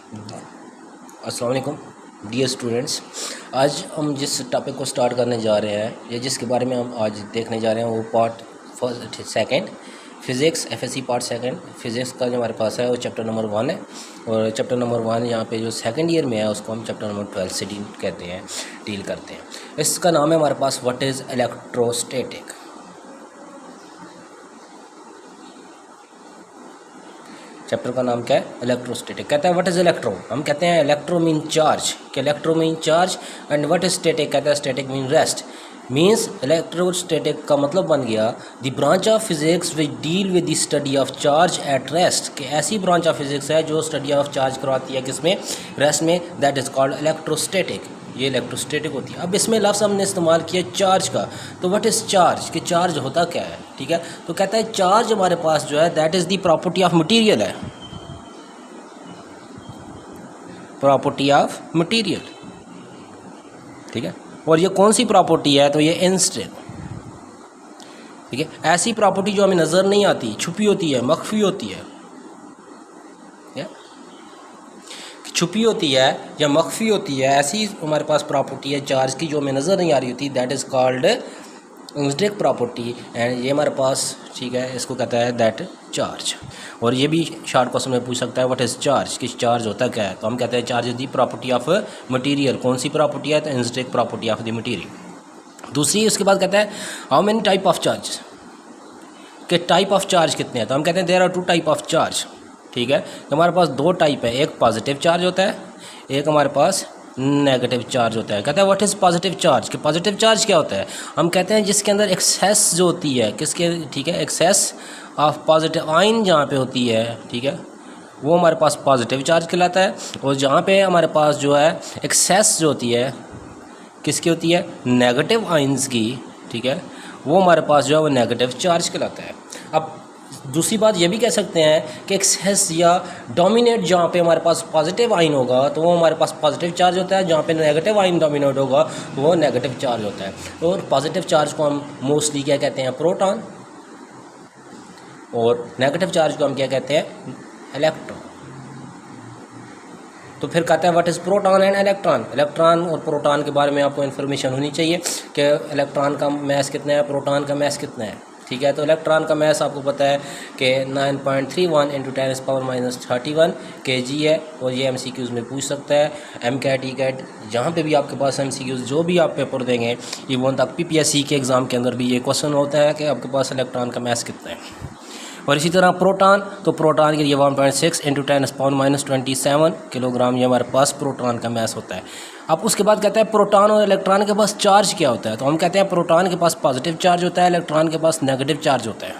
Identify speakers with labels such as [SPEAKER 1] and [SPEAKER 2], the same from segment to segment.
[SPEAKER 1] अस्सलाम वालेकुम dear students. आज हम जिस टॉपिक को स्टार्ट करने जा रहे हैं या जिसके बारे में हम आज देखने जा रहे हैं वो part first second physics FSc part second physics का जो हमारे पास है वो चैप्टर नंबर 1 है। और चैप्टर नंबर 1 यहाँ पे जो सेकंड ईयर में है उसको हम चैप्टर नंबर 12 से डील करते हैं। इसका नाम है हमारे पास व्हाट इज़ इलेक्ट्रोस्टैटिक। चैप्टर का नाम क्या है? इलेक्ट्रोस्टैटिक। कहता है व्हाट इज इलेक्ट्रो, हम कहते हैं इलेक्ट्रो मीन चार्ज, कि electro mean charge. And what is static, कहता है static mean rest. Means electrostatic का मतलब बन गया the branch of physics which deal with the study of charge at rest, कि ऐसी ब्रांच ऑफ फिजिक्स है जो स्टडी ऑफ चार्ज करवाती है किसमें? रेस्ट में। दैट इज़ कॉल्ड इलेक्ट्रोस्टैटिक, ये इलेक्ट्रोस्टैटिक होती है। अब इसमें लफ्ज़ हमने इस्तेमाल किया चार्ज का, तो व्हाट इज़ चार्ज, कि चार्ज होता क्या है? ठीक है, तो कहता है चार्ज हमारे पास जो है that is the property of material है, प्रॉपर्टी ऑफ मटीरियल। ठीक है, और ये कौन सी प्रॉपर्टी है? तो ये इंस्टेंट। ठीक है, ऐसी प्रॉपर्टी जो हमें नज़र नहीं आती, छुपी होती है, मख्फी होती है, छुपी होती है या मख्फी होती है, ऐसी हमारे पास प्रॉपर्टी है चार्ज की जो हमें नज़र नहीं आ रही होती। That is called instant property. And ये हमारे पास, ठीक है, इसको कहता है दैट चार्ज। और ये भी शॉर्ट क्वेश्चन में पूछ सकता है व्हाट इज़ चार्ज, कि चार्ज होता क्या है? तो हम कहते हैं charge is the property of material. कौन सी प्रॉपर्टी है? तो instant property of the material. दूसरी उसके बाद कहता है how many type of charge, के टाइप ऑफ चार्ज कितने हैं? तो हम कहते हैं there are 2 type of charge. ठीक है, तो हमारे पास 2 टाइप है, एक पॉजिटिव चार्ज होता है, एक हमारे पास नेगेटिव चार्ज होता है। कहता है व्हाट इज़ पॉजिटिव चार्ज, कि पॉजिटिव चार्ज क्या होता है? हम कहते हैं जिसके अंदर एक्सेस जो होती है किसके, ठीक है, एक्सेस ऑफ पॉजिटिव आइन जहाँ पे होती है, ठीक है, वो हमारे पास पॉजिटिव चार्ज कहलाता है। और जहाँ पे हमारे पास जो है एक्सेस जो होती है किसकी होती है? नेगेटिव आइंस की, ठीक है, वो हमारे पास जो है वो नेगेटिव चार्ज कहलाता है। अब दूसरी बात ये भी कह सकते हैं कि एक्सेस या डोमिनेट जहाँ पे हमारे पास पॉजिटिव आइन होगा तो वो हमारे पास पॉजिटिव चार्ज होता है, जहाँ पे नेगेटिव आइन डोमिनेट होगा तो वो नेगेटिव चार्ज होता है। और पॉजिटिव चार्ज को हम मोस्टली क्या कहते हैं? प्रोटॉन। और नेगेटिव चार्ज को हम क्या कहते हैं? इलेक्ट्रॉन। तो फिर कहते हैं what is proton and electron. Electron और प्रोटॉन के बारे में आपको इन्फॉर्मेशन होनी चाहिए कि इलेक्ट्रॉन का मैस कितना है, प्रोटॉन का मैस कितना है। ठीक है, तो इलेक्ट्रॉन का मैस आपको पता है कि 9.31 × 10⁻³ kg है। और ये MCQs में पूछ सकता है, MCAT ECAT जहाँ पे भी आपके पास MCQs जो भी आप पेपर देंगे, इवन तक PPSC के एग्ज़ाम के अंदर भी ये क्वेश्चन होता है कि आपके पास इलेक्ट्रॉन का मैस कितना है। और इसी तरह प्रोटॉन, तो प्रोटॉन के लिए 1.6 × 10⁻27 किलोग्राम ये हमारे पास प्रोटॉन का मैस होता है। अब उसके बाद कहता है प्रोटॉन और इलेक्ट्रॉन के पास चार्ज क्या होता है? तो हम कहते हैं प्रोटॉन के पास पॉजिटिव चार्ज होता है, इलेक्ट्रॉन के पास नेगेटिव चार्ज होता है।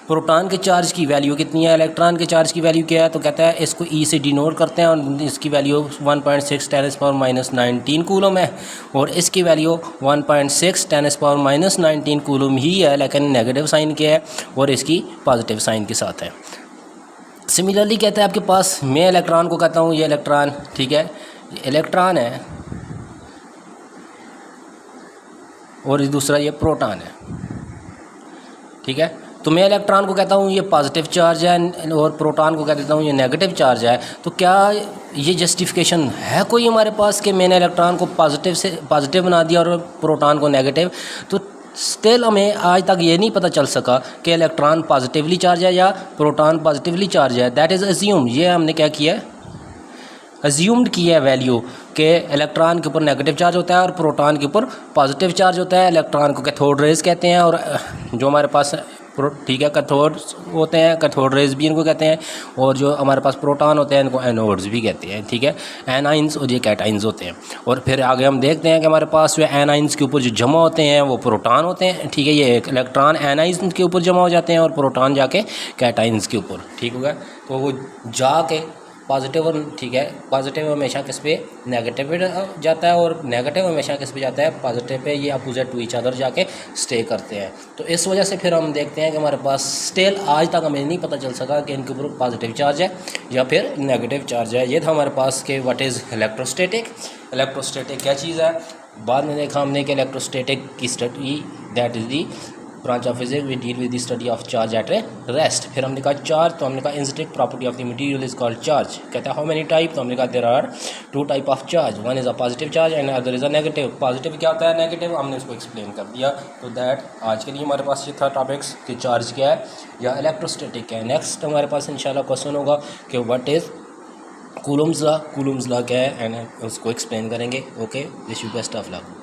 [SPEAKER 1] प्रोटॉन के चार्ज की वैल्यू कितनी है, इलेक्ट्रॉन के चार्ज की वैल्यू क्या है? तो कहता है इसको E से डिनोट करते हैं और इसकी वैल्यू 1.6 × 10⁻19 कूलम है। और इसकी वैल्यू 1.6 × 10⁻19 कूलम ही है, लेकिन नेगेटिव साइन क्या है और इसकी पॉजिटिव साइन के साथ है। सिमिलरली कहता है आपके पास, मैं इलेक्ट्रॉन को कहता हूँ ये इलेक्ट्रॉन, ठीक है, इलेक्ट्रॉन है, और दूसरा ये प्रोटॉन है। ठीक है, तो मैं इलेक्ट्रॉन को कहता हूँ ये पॉजिटिव चार्ज है और प्रोटॉन को कह देता हूँ ये नेगेटिव चार्ज है। तो क्या ये जस्टिफिकेशन है कोई हमारे पास कि मैंने इलेक्ट्रॉन को पॉजिटिव बना दिया और प्रोटॉन को नेगेटिव? तो स्टिल हमें आज तक ये नहीं पता चल सका कि इलेक्ट्रॉन पॉजिटिवली चार्ज है या प्रोटॉन पॉजिटिवली चार्ज है। दैट इज़ अज्यूम, ये हमने क्या किया है? अज्यूम्ड किया है वैल्यू कि इलेक्ट्रॉन के ऊपर नेगेटिव चार्ज होता है और प्रोटॉन के ऊपर पॉजिटिव चार्ज होता है। इलेक्ट्रॉन को कैथोड रेज कहते हैं, और जो हमारे पास, ठीक है, कैथोड होते हैं, कैथोड रेज भी इनको कहते हैं। और जो हमारे पास प्रोटॉन होते हैं इनको एनोड्स भी कहते हैं। ठीक है, एनाइंस और ये कैटाइंस होते हैं। और फिर आगे हम देखते हैं कि हमारे पास जो एनाइंस के ऊपर जो जमा होते हैं वो प्रोटॉन होते हैं। ठीक है, ये इलेक्ट्रॉन एनाइंस के ऊपर जमा हो जाते हैं और प्रोटॉन जाके कैटाइंस के ऊपर। ठीक होगा, तो वो जाके पॉजिटिव और, ठीक है, पॉजिटिव हमेशा किस पे? नेगेटिव पे जाता है, और नेगेटिव हमेशा किस पे जाता है? Positive pay. ये अपोजिट टू ईच अदर जाके स्टे करते हैं। तो इस वजह से फिर हम देखते हैं कि हमारे पास स्टिल आज तक हमें नहीं पता चल सका कि इनके ऊपर पॉजिटिव चार्ज है या फिर नेगेटिव चार्ज है। ये था हमारे पास कि व्हाट इज़ इलेक्ट्रोस्टैटिक। इलेक्ट्रोस्टैटिक क्या चीज़ है? बाद में देखा हमने कि इलेक्ट्रोस्टैटिक की study that is the branch of physics we deal with the study of charge at rest. फिर हमने कहा चार्ज, तो हमने कहा intrinsic property of the material is called charge. कहता है हाउ मेनी टाइप, तो हमने कहा there are 2 type of charge, one is a positive charge and other is a negative. Positive क्या होता है, नेगेटिव, हमने इसको एक्सप्लेन कर दिया। तो दैट आज के लिए हमारे पास ये था टॉपिक्स कि चार्ज क्या है या इलेक्ट्रोस्टैटिक है। नेक्स्ट हमारे पास इंशाल्लाह क्वेश्चन होगा कि व्हाट इज़ कूलम्स लॉ क्या है, एंड उसको एक्सप्लेन करेंगे। Okay, wish you best of luck.